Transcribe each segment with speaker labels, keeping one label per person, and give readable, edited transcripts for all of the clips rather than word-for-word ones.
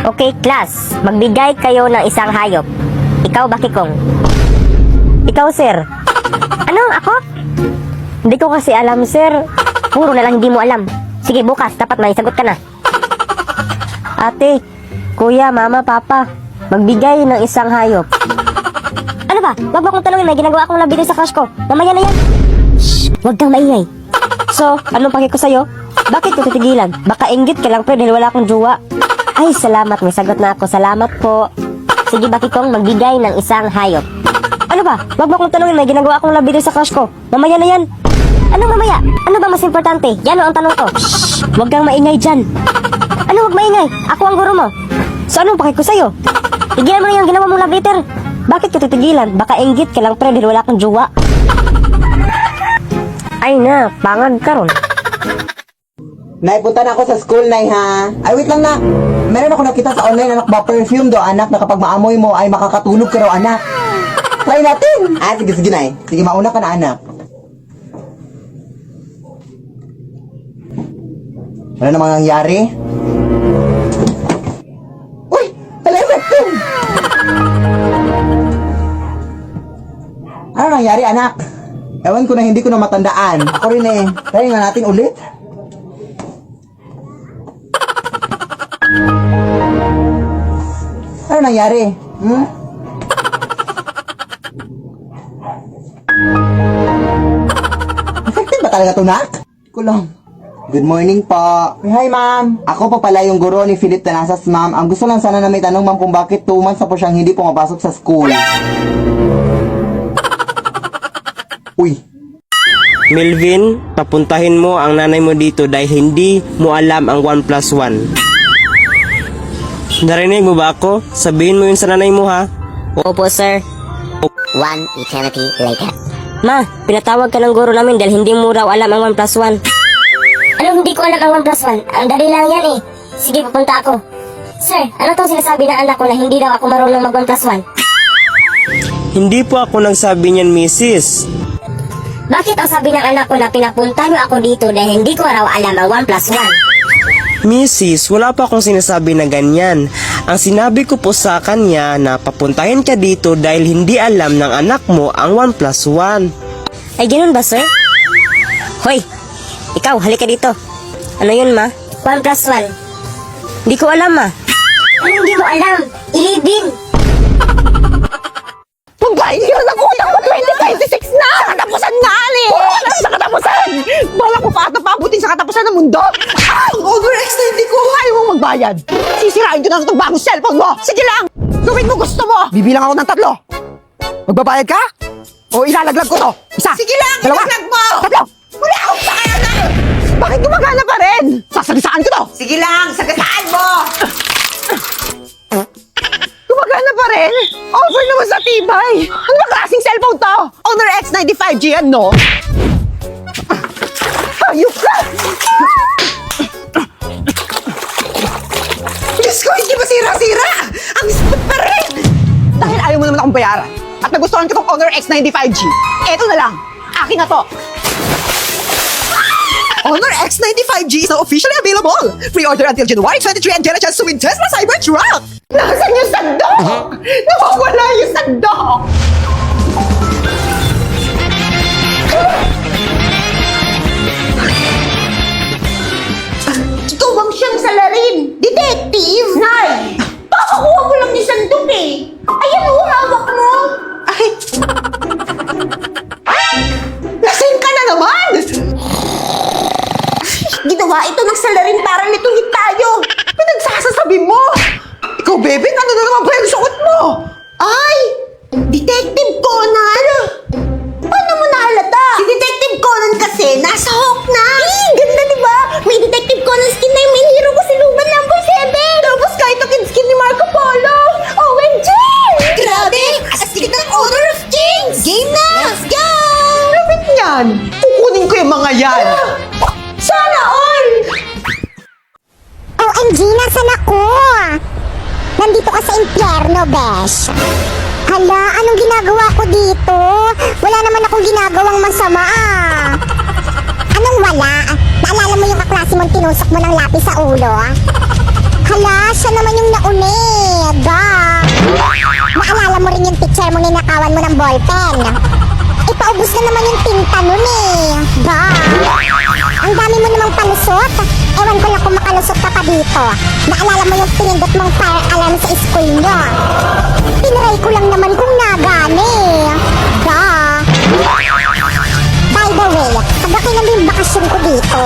Speaker 1: Okay, class. Magbigay kayo ng isang hayop. Ikaw, Bakikong. Ikaw, sir. Ano? Ako? Hindi ko kasi alam, sir. Puro na lang hindi mo alam. Sige, bukas. Dapat may sagot ka na. Ate, kuya, mama, papa. Magbigay ng isang hayop. Ano ba? Wag mo akong tanongin. May ginagawa akong labito sa crush ko. Mamaya na yan. Shh! Huwag kang maingay. So, anong pake ko sa'yo? Bakit ko titigilan? Baka inggit ka lang, pre, dahil wala akong jowa. Ay, salamat. May sagot na ako. Salamat po. Sige, Bakikong, magbigay ng isang hayop. Ano ba? Wag mo akong tanongin. May ginagawa akong labito sa crush ko. Mamaya na yan. Anong mamaya? Ano ba mas importante? Yan o ang tanong ko. Shhh! Huwag kang maingay dyan. Ano huwag maingay? Ako ang guro mo. So, anong pake ko sa'yo? Tigilan mo na yung ginawa mong love letter. Bakit ko titigilan? Baka inggit ka lang, pre, dahil wala akong jowa. Ay na, pangag ka ron.
Speaker 2: Nay, punta na ako sa school, Nay, ha? Ay, wait lang na. Meron ako nakita sa online, anak ba, perfume do, anak, na kapag maamoy mo ay makakatulog ka raw, anak. Try natin. Ah, sige, Nay. Sige, mauna ka na, anak. Ano namang nangyari? Uy! Pala effective! Ano nangyari, anak? Ewan ko na hindi ko na matandaan. Ako rin eh. Try nga natin ulit. Ano nangyari? Effective ba talaga ito, nak? Kulong. Good morning po. Hi, ma'am. Ako po pala yung guro ni Philip Tanasas, ma'am. Ang gusto lang sana na may tanong, ma'am, kung bakit 2 months na po siyang hindi pumapasok sa school. Uy.
Speaker 3: Melvin, papuntahin mo ang nanay mo dito dahil hindi mo alam ang 1+1. Narinig mo ba ako? Sabihin mo yun sa nanay mo, ha?
Speaker 1: Opo, sir.
Speaker 4: One eternity later.
Speaker 1: Ma, pinatawag ka ng guro namin dahil hindi mo raw alam ang 1+1. Anong hindi ko alam ang 1+1? Ang dali lang yan eh. Sige, pupunta ako. Sir, ano tong sinasabi ng anak ko na hindi daw ako marunong mag 1+1?
Speaker 3: Hindi po ako nagsabi niyan, Mrs.
Speaker 1: Bakit ang sabi ng anak ko na pinapunta niyo ako dito dahil hindi ko raw alam ang 1+1?
Speaker 3: Mrs., wala pa akong sinasabi na ganyan. Ang sinabi ko po sa kanya na papuntahin ka dito dahil hindi alam ng anak mo ang 1+1.
Speaker 1: Ay, ganun ba, sir? Hoy, ikaw, halika dito. Ano yun, ma? 1+1. Hindi ko alam, ma. Ano hindi mo alam? 11.
Speaker 5: Pagkain ka na ko ng 2026 na! Sa katapusan na, Ali! Sa katapusan! Bala ko pa ata pabutin sa katapusan ng mundo! Ang over-extend ko! Ayaw mong magbayad! Sisirain ko na itong bagong cellphone mo! Sige lang! Gawin mo gusto mo! Bibilang ako ng 3. Magbabayad ka? O ilalaglag ko to? Isa! Sige lang! Dalawa! Ilalaglag mo! 3! Wala akong pakaya na! Bakit gumagana pa rin? Sasagisaan ko to! Sige lang! Sagasaan mo! Gumagana pa rin? Offer naman sa tibay! Ano ba klaseng cellphone to? Honor X95G yan, no? Ayup ka! Diyos ko, hindi ba sira-sira? Ang smooth pa rin! Dahil ayaw mo naman akong bayaran at nagustuhan ko tong Honor X95G, eto na lang, akin na to! Honor X95G is now officially available! Pre-order until January 23 and get a chance to win Tesla Cybertruck! Nasaan yung sandok? Nawawala yung sandok! Ikaw bang siyang salarin? Detective! Nay! Kakakuha mo lang yung sandok eh! Ayan o, hawak mo! Ay! Lasing ka na naman! Ginawa ito ng salarin para nitong tayo! Pinagsasasabi mo! Ikaw, bebe, ano na naman ba yung suot mo? Ay! Detective Conan! Paano mo nahalata? Si Detective Conan kasi nasa Hawk na! Ganda diba? May Detective Conan skin na yung main hero ko si Luban number 7! Tapos kahit ang skin ni Marco Polo! OMG! Grabe! Astig ng Honor of Kings! Game na! Let's go! Rapit yan! Kukunin ko yung mga yan! Sana all!
Speaker 4: OMG, nasan ako? Nandito ka sa impyerno, besh. Hala, anong ginagawa ko dito? Wala naman akong ginagawang masama ah. Anong wala? Naalala mo yung kaklase mong tinusok mo ng lapis sa ulo? Hala, siya naman yung nauna eh. Naalala mo rin yung teacher mo ninakawan mo ng ballpen. Ipaubos na naman yung tinta nun eh. Ang dami mo namang palusot. Ewan ko lang kung makalusot ka pa dito. Naalala mo yung pinindot mong fire alarm sa school nyo. Tinry ko lang naman kung nagani. By the way, pag kailan yung bakasyon ko dito,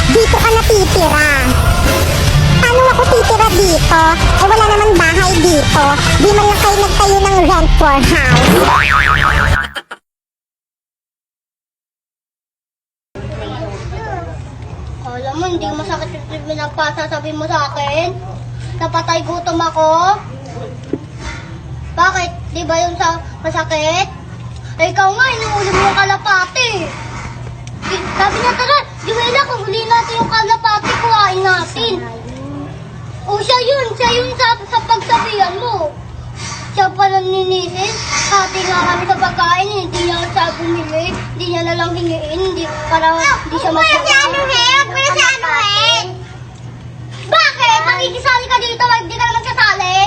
Speaker 4: dito ka natitira. Paano ako titira dito? Eh wala namang bahay dito. Di man lang kayo nagtayo ng rent for house.
Speaker 6: Alam mo, hindi masakit yung pinagpasasabi mo sa akin. Napatay gutom ako. Bakit? Di ba yun sa masakit? Eh, ikaw nga, inuuli mo yung kalapati. Sabi niya, tara, Juwela, kung huli natin yung kalapati, kuhain natin. O, siya yun sa pagsabihan mo. Siya pala ninisin. Hati nga kami sa pagkain, hindi niya siya bumili. Hindi niya nalang hingiin, hindi siya magpapakain. Bakit? Makikisali ka dito, hindi ka naman kasali.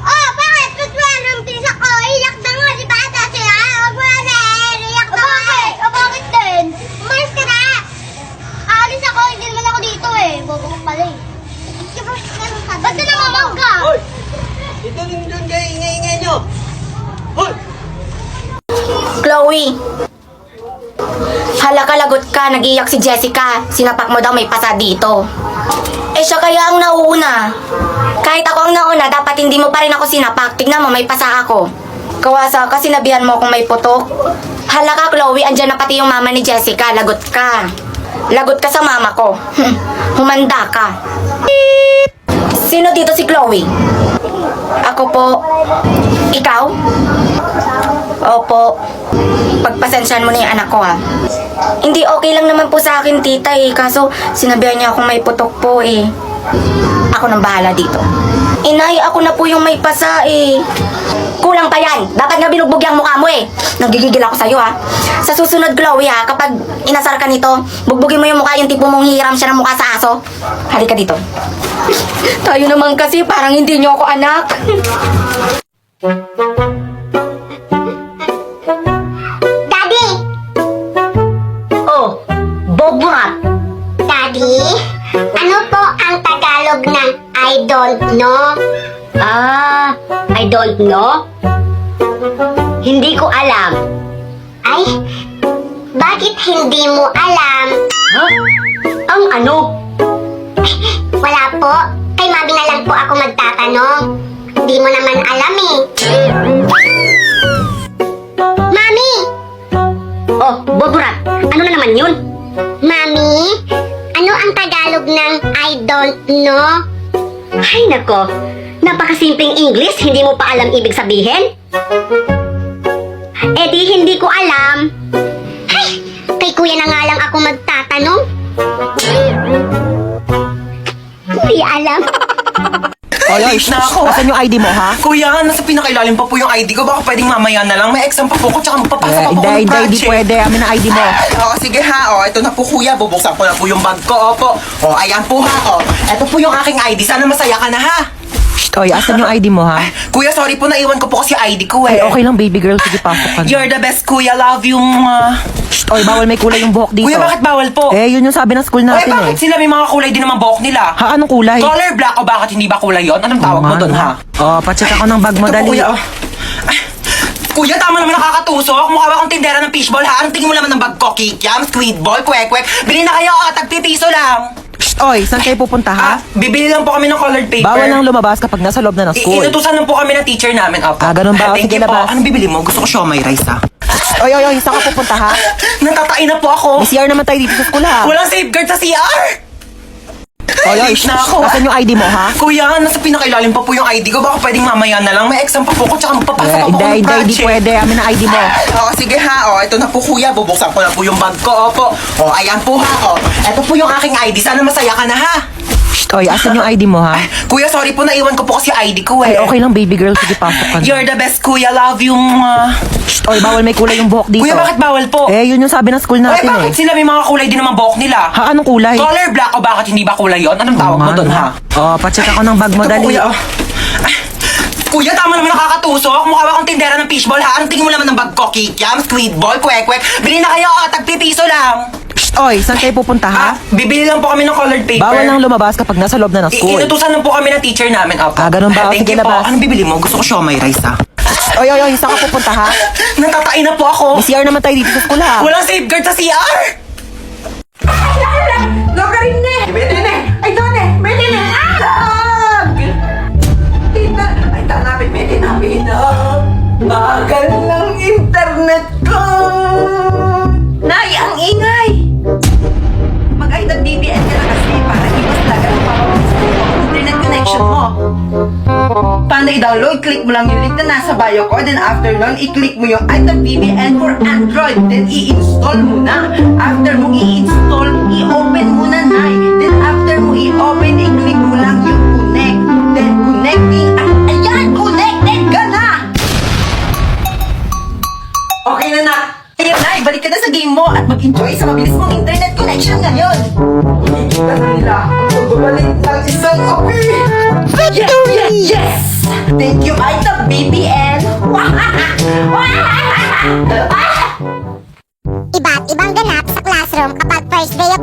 Speaker 6: Oh, bakit? Tutwala ng pisa ko, iyak na nga, di ba? Kasi huwag mo na iyak na nga. Bakit din? Umalis ka na. Aalis ako, hindi naman ako dito eh. Bobo ko pala eh. Ba't ka namamangga?
Speaker 2: Ito yung doon kayo, ingay-ingay nyo. Hoy!
Speaker 7: Chloe! Hala ka, lagot ka. Nag-iyak si Jessica. Sinapak mo daw may pasa dito. Eh, siya kaya ang nauna. Kahit ako ang nauna, dapat hindi mo pa rin ako sinapak. Tignan mo, may pasa ako. Kawasa ka, sinabihan mo kung may putok. Hala ka, Chloe. Andyan na pati yung mama ni Jessica. Lagot ka. Lagot ka sa mama ko. Humanda ka. Sino dito si Chloe? Ako po. Ikaw? Opo. Pagpasensyahan mo na yung anak ko, ha? Hindi, okay lang naman po sa akin, tita, eh. Kaso, sinabihan niya akong may putok po, eh. Ako nang bahala dito. Inay, ako na po yung may pasa, eh. Kulang pa yan. Dapat nga binugbog yung mukha mo, eh. Nagigigil ako sa'yo, ha? Sa susunod, Chloe, ha? Kapag inasar ka nito, bugbugin mo yung mukha, yung tipo mong hiram siya ng mukha sa aso. Halika dito. Tayo naman kasi, parang hindi niyo ako anak.
Speaker 4: Daddy!
Speaker 1: Oh, Boburat.
Speaker 4: Daddy? Ano po ang Tagalog ng I don't know?
Speaker 1: I don't know. Hindi ko alam.
Speaker 4: Ay, bakit hindi mo alam?
Speaker 1: Huh? Ang ano?
Speaker 4: Wala po. Kay Mami na lang po ako magtatanong. Hindi mo naman alam eh. Mami!
Speaker 1: Oh, Boburat. Ano na naman yun?
Speaker 4: Mami? Ano ang Tagalog ng I don't know?
Speaker 1: Ay, nako. Napakasimpleng English, hindi mo pa alam ibig sabihin? Eh di hindi ko alam.
Speaker 4: Ay, kay kuya na nga lang ako magtatanong. Hindi alam.
Speaker 2: Oy,
Speaker 5: na ako.
Speaker 2: Asan yung ID mo, ha?
Speaker 5: Kuya, nasa pinakailalim pa po yung ID ko. Baka pwedeng mamaya na lang. May exam pa po ko, tsaka magpapasa pa po ko ng project.
Speaker 2: pwede. Amin ang ID mo.
Speaker 5: Oo, sige ha. O, ito na po kuya. Bubuksan ko na po yung bag ko. Opo. O, ayan po ha. O, ito po yung aking ID. Sana masaya ka na ha.
Speaker 2: Oy, asan yung ID mo, ha?
Speaker 5: Kuya, sorry po. Naiwan ko po kasi ID ko eh.
Speaker 2: Ay, okay lang, baby girl. Sige, pasok ka na.
Speaker 5: You're the best, kuya. Love you.
Speaker 2: Oy, bawal may kulay yung buhok dito.
Speaker 5: Kuya, bakit bawal po?
Speaker 2: Eh, yun yung sabi ng school
Speaker 5: Ay,
Speaker 2: natin,
Speaker 5: bakit
Speaker 2: eh.
Speaker 5: sila may mga kulay din naman buhok nila?
Speaker 2: Ha, anong kulay?
Speaker 5: Color black o bakit hindi ba kulay yon? Anong tawag mo doon ha?
Speaker 2: Oh, pacheck ako ng bag mo,
Speaker 5: Ito,
Speaker 2: dali.
Speaker 5: kuya, oh. Ay, kuya, tama naman nakakatusok. Mukha ba akong tindera ng fishball ha? Anong tingin mo naman ng bag ko? Kikiam, squid ball, kwek-kwek. Bili na kayo, tagpipiso lang.
Speaker 2: Oy, saan kayo pupunta, ha?
Speaker 5: Bibili lang po kami ng colored paper.
Speaker 2: Bawal lang lumabas kapag nasa loob na ng school.
Speaker 5: Inutusan lang po kami ng teacher namin. Opo.
Speaker 2: Ganun ba?
Speaker 5: Thank
Speaker 2: Sige,
Speaker 5: you po.
Speaker 2: labas.
Speaker 5: Anong bibili mo? Gusto ko siomay rice ha.
Speaker 2: Oy, saan ka pupunta, ha?
Speaker 5: Natatain na po ako.
Speaker 2: May CR naman tayo dito sa school, ha?
Speaker 5: Walang safeguard sa CR.
Speaker 2: Oy,
Speaker 5: na ako.
Speaker 2: asan yung ID mo, ha?
Speaker 5: Kuya, nasa pinakailalim pa po yung ID ko. Baka pwedeng mamaya na lang. May exam pa po ko, tsaka magpapasa pa po ko ng
Speaker 2: Hindi
Speaker 5: project.
Speaker 2: pwede. Amin ang ID mo.
Speaker 5: Oo, sige ha. O, ito na po kuya. Bubuksan ko na po yung bag ko. Opo. O, ayan po ha. O, ito po yung aking ID. Sana masaya ka na ha.
Speaker 2: Oy, asan yung ID mo, ha?
Speaker 5: Kuya, sorry po. Naiwan ko po kasi ID ko eh.
Speaker 2: Ay, okay lang, baby girl. Sige, pasok ka na.
Speaker 5: You're the best, kuya. Love you. Oy, bawal may kulay yung buhok dito.
Speaker 8: Kuya, bakit bawal po?
Speaker 5: Eh, yun yung sabi ng school
Speaker 8: Ay,
Speaker 5: natin
Speaker 8: bakit
Speaker 5: eh.
Speaker 8: sila may mga kulay din naman buhok nila?
Speaker 5: Ha, anong kulay?
Speaker 8: Color black o bakit hindi ba kulay yon? Anong tawag mo doon, ha?
Speaker 5: Oh, pacheck ako ng bag mo,
Speaker 8: Ito po,
Speaker 5: dali.
Speaker 8: Kuya, oh. Ay, Kuya, tama naman nakakatusok. Mukha ba akong tindera ng fishball, ha? Anong tingin mo naman ng bag ko? Kikiam, squid ball, kwek-kwek. Bili na kayo, tagpipiso lang.
Speaker 5: Oy, saan kayo pupunta ha?
Speaker 8: Bibili lang po kami ng colored paper.
Speaker 5: Bawal nang lumabas kapag nasa loob na ng school.
Speaker 8: Inutusan lang po kami ng teacher namin. Opo.
Speaker 5: Ah, ganun ba?
Speaker 8: Thank
Speaker 5: Sige,
Speaker 8: you po.
Speaker 5: labas.
Speaker 8: Anong bibili mo? Gusto ko siomay rice, ha?
Speaker 5: Oy, saan ka pupunta ha?
Speaker 8: Natatain na po ako.
Speaker 5: May CR naman tayo dito sa school ha.
Speaker 8: Walang safeguard sa CR.
Speaker 5: Logarin na! Ay, Done! May tinag! Ay, tanapin, may tinapinag! Bagal ng internet ko! Nay, ang ingay! Mag-ay ng BBN ka na kasi para iwas talaga ng internet connection mo. Paano i-download? Click mo lang yung link na nasa bio ko. Then after nun, i-click mo yung item BBN for Android. Then i-install mo na. After mo i-install, i-open mo na, Nay. Then after mo i-open, i-click mo lang yung connect. Then connecting. Ayan! Connected ka na! Okay na, Nak. Ayun, Nay, balik ka na sa game mo at mag-enjoy sa mabilis mong internet connection ngayon. Nakikita na nila ang pagbabalik ng isang api. Yes! Thank you, item BBN.
Speaker 4: Iba't ibang ganap sa classroom kapag first day of